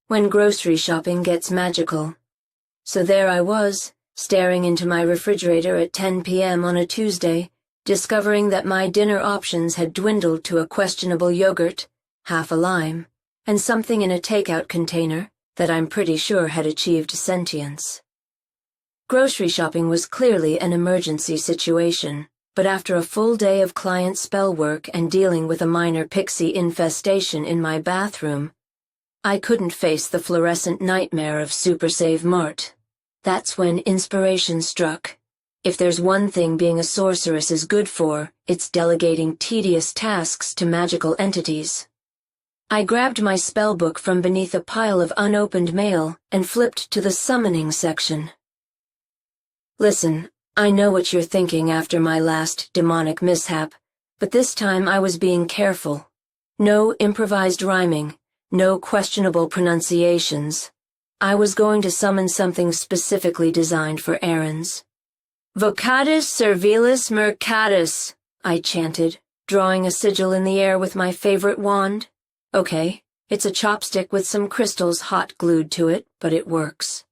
when grocery shopping gets magical. So there I was, staring into my refrigerator at 10 p.m. on a Tuesday, discovering that my dinner options had dwindled to a questionable yogurt, half a lime, and something in a takeout container that I'm pretty sure had achieved sentience. Grocery shopping was clearly an emergency situation, but after a full day of client spell work and dealing with a minor pixie infestation in my bathroom, I couldn't face the fluorescent nightmare of Super Save Mart. That's when inspiration struck. If there's one thing being a sorceress is good for, it's delegating tedious tasks to magical entities. I grabbed my spellbook from beneath a pile of unopened mail and flipped to the summoning section. Listen, I know what you're thinking after my last demonic mishap, but this time I was being careful. No improvised rhyming, no questionable pronunciations. I was going to summon something specifically designed for errands. Vocatus servilis mercatus, I chanted, drawing a sigil in the air with my favorite wand. Okay, it's a chopstick with some crystals hot glued to it, but it works.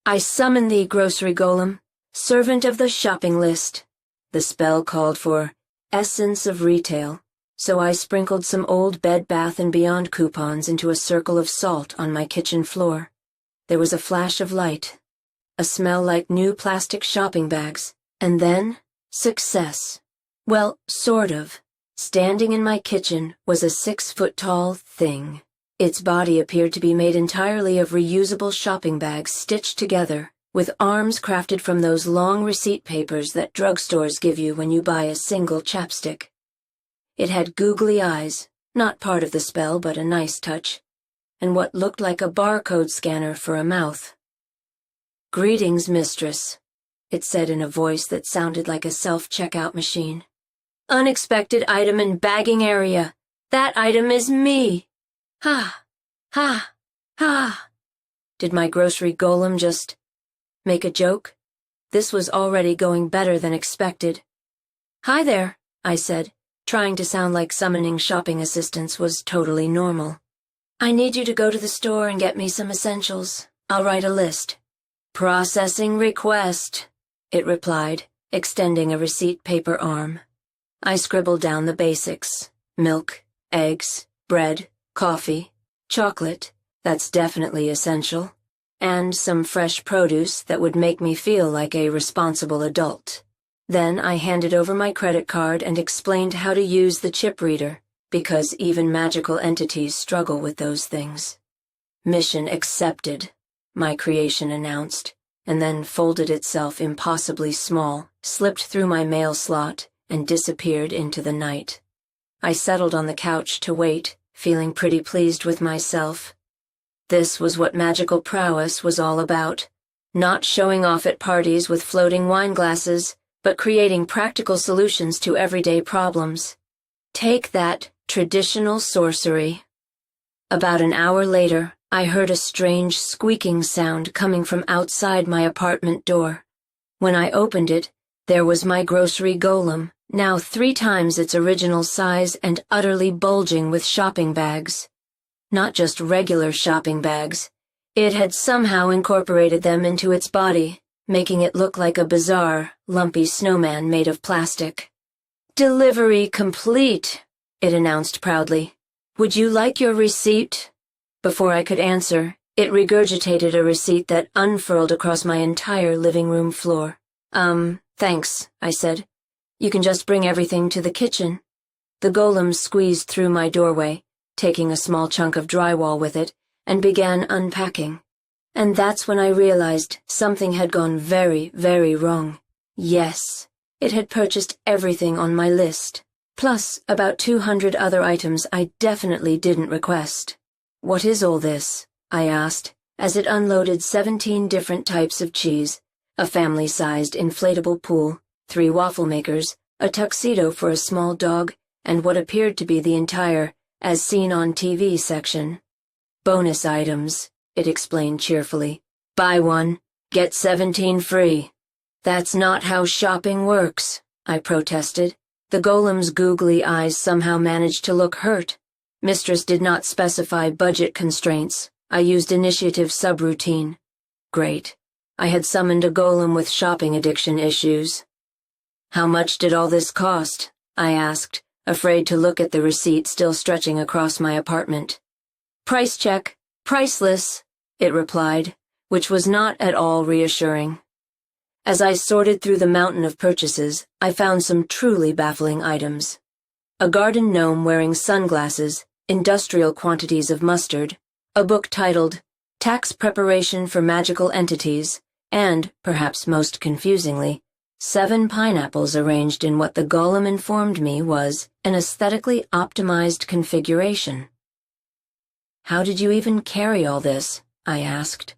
I summon thee, grocery golem, servant of the shopping list. The spell called for essence of retail, so I sprinkled some old Bed Bath & Beyond coupons into a circle of salt on my kitchen floor. There was a flash of light, a smell like new plastic shopping bags, and then success. Well, sort of. Standing in my kitchen was a 6-foot-tall thing. Its body appeared to be made entirely of reusable shopping bags stitched together, with arms crafted from those long receipt papers that drugstores give you when you buy a single chapstick. It had googly eyes, not part of the spell but a nice touch, and what looked like a barcode scanner for a mouth. "Greetings, mistress," it said in a voice that sounded like a self-checkout machine. "Unexpected item in bagging area. That item is me. Ha, ha, ha." Did my grocery golem just make a joke? This was already going better than expected. "Hi there," I said, trying to sound like summoning shopping assistants was totally normal. "I need you to go to the store and get me some essentials. I'll write a list." "Processing request," it replied, extending a receipt paper arm. I scribbled down the basics: milk, eggs, bread, coffee, chocolate, that's definitely essential, and some fresh produce that would make me feel like a responsible adult. Then I handed over my credit card and explained how to use the chip reader, because even magical entities struggle with those things. "Mission accepted," my creation announced, and then folded itself impossibly small, slipped through my mail slot, and disappeared into the night. I settled on the couch to wait, feeling pretty pleased with myself. This was what magical prowess was all about. Not showing off at parties with floating wine glasses, but creating practical solutions to everyday problems. Take that, traditional sorcery. About an hour later, I heard a strange squeaking sound coming from outside my apartment door. When I opened it, there was my grocery golem, now 3 times its original size and utterly bulging with shopping bags. Not just regular shopping bags. It had somehow incorporated them into its body, making it look like a bizarre, lumpy snowman made of plastic. "Delivery complete," it announced proudly. "Would you like your receipt?" Before I could answer, it regurgitated a receipt that unfurled across my entire living room floor. Thanks," I said. "You can just bring everything to the kitchen." The golem squeezed through my doorway, taking a small chunk of drywall with it, and began unpacking. And that's when I realized something had gone very, very wrong. Yes, it had purchased everything on my list, plus about 200 other items I definitely didn't request. "What is all this?" I asked, as it unloaded 17 different types of cheese, a family-sized inflatable pool, 3 waffle makers, a tuxedo for a small dog, and what appeared to be the entire as seen on TV section. "Bonus items," it explained cheerfully. "Buy one, get 17 free." "That's not how shopping works," I protested. The golem's googly eyes somehow managed to look hurt. Mistress did not specify budget constraints, I used initiative subroutine. Great. I had summoned a golem with shopping addiction issues. How much did all this cost? I asked, afraid to look at the receipt still stretching across my apartment. Price check. Priceless, it replied, which was not at all reassuring. As I sorted through the mountain of purchases, I found some truly baffling items. A garden gnome wearing sunglasses, industrial quantities of mustard, a book titled Tax Preparation for Magical Entities, and, perhaps most confusingly, 7 pineapples arranged in what the golem informed me was an aesthetically optimized configuration. How did you even carry all this? I asked.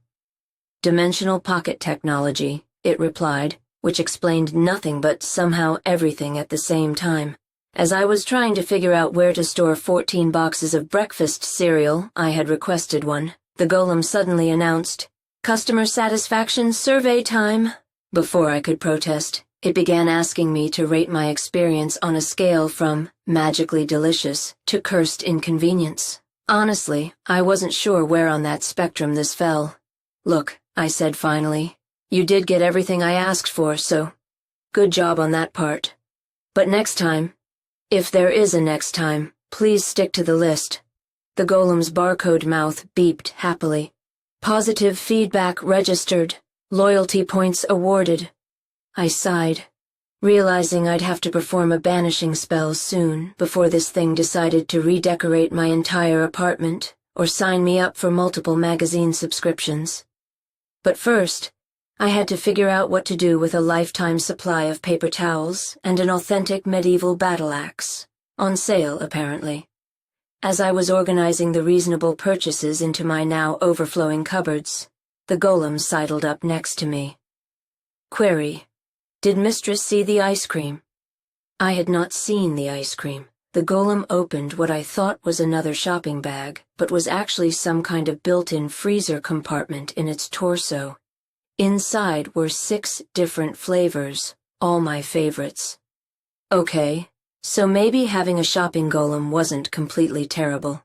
Dimensional pocket technology, it replied, which explained nothing but somehow everything at the same time. As I was trying to figure out where to store 14 boxes of breakfast cereal, I had requested one, the golem suddenly announced, "Customer satisfaction survey time." Before I could protest, it began asking me to rate my experience on a scale from magically delicious to cursed inconvenience. Honestly, I wasn't sure where on that spectrum this fell. Look, I said finally, you did get everything I asked for, so good job on that part. But next time, if there is a next time, please stick to the list. The golem's barcode mouth beeped happily. Positive feedback registered. Loyalty points awarded. I sighed, realizing I'd have to perform a banishing spell soon before this thing decided to redecorate my entire apartment or sign me up for multiple magazine subscriptions. But first, I had to figure out what to do with a lifetime supply of paper towels and an authentic medieval battle axe, on sale apparently. As I was organizing the reasonable purchases into my now overflowing cupboards, the golem sidled up next to me. Query: did Mistress see the ice cream? I had not seen the ice cream. The golem opened what I thought was another shopping bag, but was actually some kind of built-in freezer compartment in its torso. Inside were 6 different flavors, all my favorites. Okay, so maybe having a shopping golem wasn't completely terrible.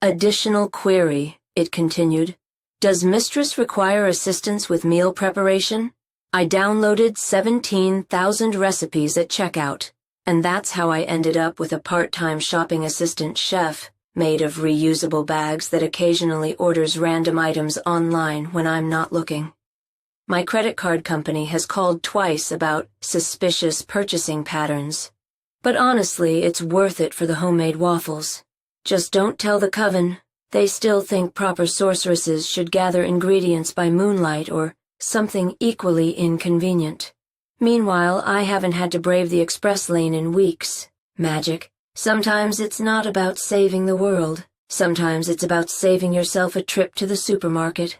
Additional query, it continued. Does Mistress require assistance with meal preparation? I downloaded 17,000 recipes at checkout, and that's how I ended up with a part-time shopping assistant chef made of reusable bags that occasionally orders random items online when I'm not looking. My credit card company has called twice about suspicious purchasing patterns, but honestly, it's worth it for the homemade waffles. Just don't tell the coven. They still think proper sorceresses should gather ingredients by moonlight or something equally inconvenient. Meanwhile, I haven't had to brave the express lane in weeks. Magic. Sometimes it's not about saving the world. Sometimes it's about saving yourself a trip to the supermarket.